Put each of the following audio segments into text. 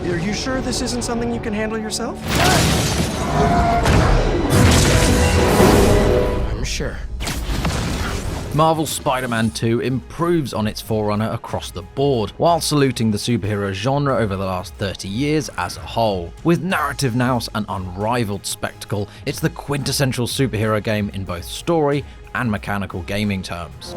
Are you sure this isn't something you can handle yourself? I'm sure. Marvel's Spider-Man 2 improves on its forerunner across the board, while saluting the superhero genre over the last 30 years as a whole. With narrative nous and unrivaled spectacle, it's the quintessential superhero game in both story and mechanical gaming terms.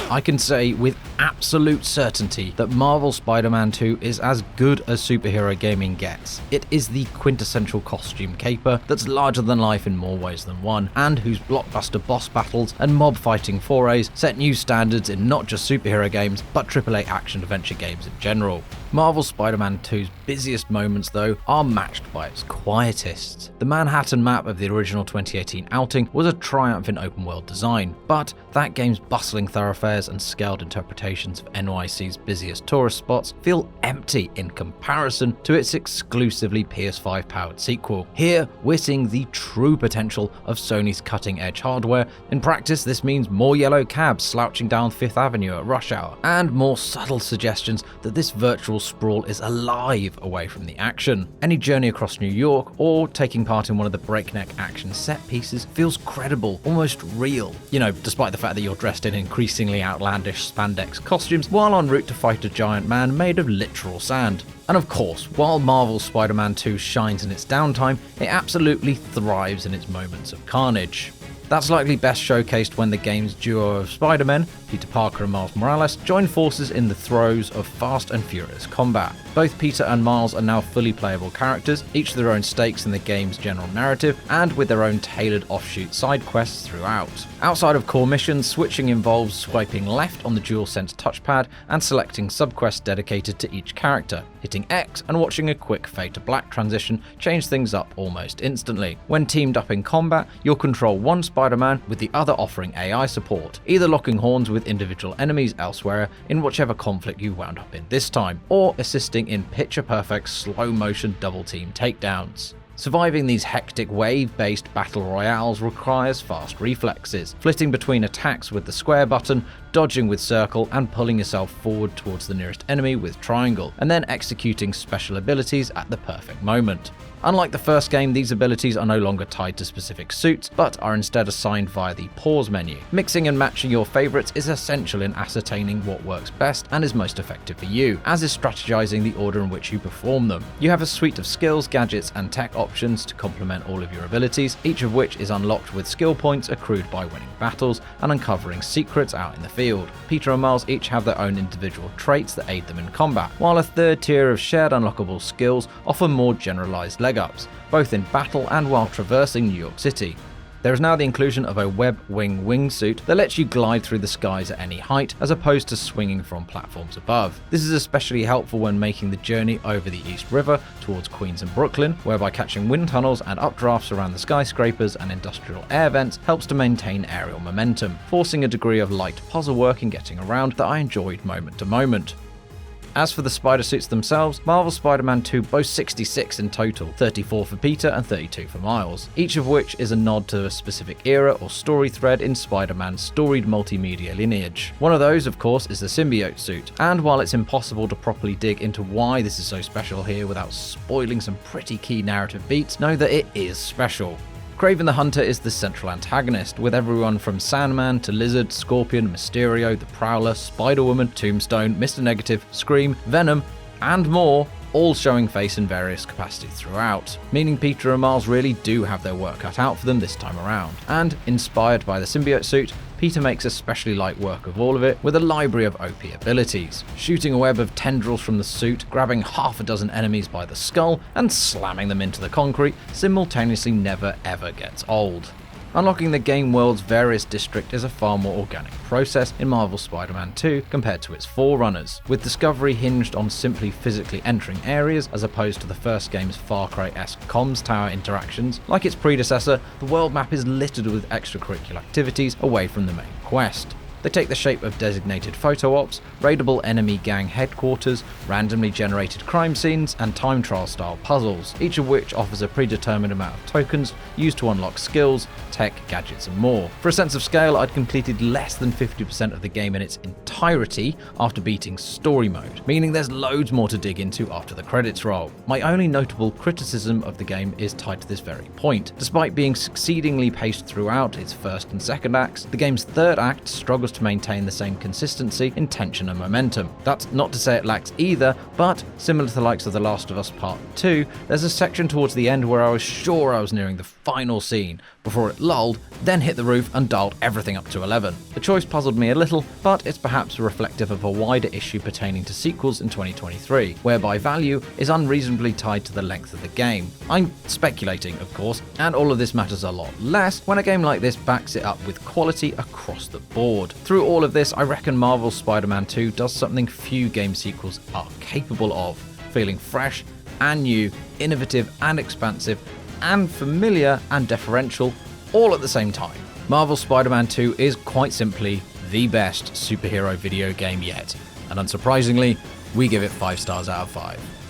I can say with absolute certainty that Marvel's Spider-Man 2 is as good as superhero gaming gets. It is the quintessential costume caper that's larger than life in more ways than one, and whose blockbuster boss battles and mob fighting forays set new standards in not just superhero games, but AAA action-adventure games in general. Marvel's Spider-Man 2's busiest moments, though, are matched by its quietest. The Manhattan map of the original 2018 outing was a triumph in open-world design, but that game's bustling thoroughfares and scaled interpretations of NYC's busiest tourist spots feel empty in comparison to its exclusively PS5-powered sequel. Here, we're seeing the true potential of Sony's cutting-edge hardware. In practice, this means more yellow cabs slouching down Fifth Avenue at rush hour, and more subtle suggestions that this virtual sprawl is alive away from the action. Any journey across New York or taking part in one of the breakneck action set pieces feels credible, almost real. You know, despite the fact that you're dressed in increasingly outlandish spandex costumes while en route to fight a giant man made of literal sand. And of course, while Marvel's Spider-Man 2 shines in its downtime, it absolutely thrives in its moments of carnage. That's likely best showcased when the game's duo of Spider-Men, Peter Parker and Miles Morales, join forces in the throes of fast and furious combat. Both Peter and Miles are now fully playable characters, each with their own stakes in the game's general narrative, and with their own tailored offshoot side quests throughout. Outside of core missions, switching involves swiping left on the DualSense touchpad and selecting subquests dedicated to each character. Hitting X and watching a quick fade to black transition change things up almost instantly. When teamed up in combat, you'll control one Spider-Man with the other offering AI support, either locking horns with individual enemies elsewhere in whichever conflict you wound up in this time, or assisting in picture-perfect slow-motion double-team takedowns. Surviving these hectic wave-based battle royales requires fast reflexes, flitting between attacks with the square button, dodging with circle, and pulling yourself forward towards the nearest enemy with triangle, and then executing special abilities at the perfect moment. Unlike the first game, these abilities are no longer tied to specific suits, but are instead assigned via the pause menu. Mixing and matching your favorites is essential in ascertaining what works best and is most effective for you, as is strategizing the order in which you perform them. You have a suite of skills, gadgets, and tech options to complement all of your abilities, each of which is unlocked with skill points accrued by winning battles and uncovering secrets out in the field. Peter and Miles each have their own individual traits that aid them in combat, while a third tier of shared unlockable skills offer more generalized leg-ups, both in battle and while traversing New York City. There is now the inclusion of a web wing wingsuit that lets you glide through the skies at any height, as opposed to swinging from platforms above. This is especially helpful when making the journey over the East River towards Queens and Brooklyn, whereby catching wind tunnels and updrafts around the skyscrapers and industrial air vents helps to maintain aerial momentum, forcing a degree of light puzzle work in getting around that I enjoyed moment to moment. As for the spider suits themselves, Marvel's Spider-Man 2 boasts 66 in total, 34 for Peter and 32 for Miles, each of which is a nod to a specific era or story thread in Spider-Man's storied multimedia lineage. One of those, of course, is the symbiote suit, and while it's impossible to properly dig into why this is so special here without spoiling some pretty key narrative beats, know that it is special. Kraven the Hunter is the central antagonist, with everyone from Sandman to Lizard, Scorpion, Mysterio, the Prowler, Spider-Woman, Tombstone, Mr. Negative, Scream, Venom, and more, all showing face in various capacities throughout, meaning Peter and Miles really do have their work cut out for them this time around. And, inspired by the symbiote suit, Peter makes especially light work of all of it with a library of OP abilities, shooting a web of tendrils from the suit, grabbing half a dozen enemies by the skull, and slamming them into the concrete simultaneously never ever gets old. Unlocking the game world's various districts is a far more organic process in Marvel's Spider-Man 2 compared to its forerunners, with discovery hinged on simply physically entering areas as opposed to the first game's Far Cry-esque comms tower interactions. Like its predecessor, the world map is littered with extracurricular activities away from the main quest. They take the shape of designated photo ops, raidable enemy gang headquarters, randomly generated crime scenes, and time trial style puzzles, each of which offers a predetermined amount of tokens used to unlock skills, tech, gadgets, and more. For a sense of scale, I'd completed less than 50% of the game in its entirety after beating story mode, meaning there's loads more to dig into after the credits roll. My only notable criticism of the game is tied to this very point. Despite being succeedingly paced throughout its first and second acts, the game's third act struggles to maintain the same consistency in tension and momentum. That's not to say it lacks either, but similar to the likes of The Last of Us Part 2, there's a section towards the end where I was sure I was nearing the final scene, before it lulled, then hit the roof and dialed everything up to 11. The choice puzzled me a little, but it's perhaps reflective of a wider issue pertaining to sequels in 2023, whereby value is unreasonably tied to the length of the game. I'm speculating, of course, and all of this matters a lot less when a game like this backs it up with quality across the board. Through all of this, I reckon Marvel's Spider-Man 2 does something few game sequels are capable of, feeling fresh and new, innovative and expansive, and familiar and deferential, all at the same time. Marvel's Spider-Man 2 is quite simply the best superhero video game yet, and unsurprisingly, we give it 5 stars out of 5.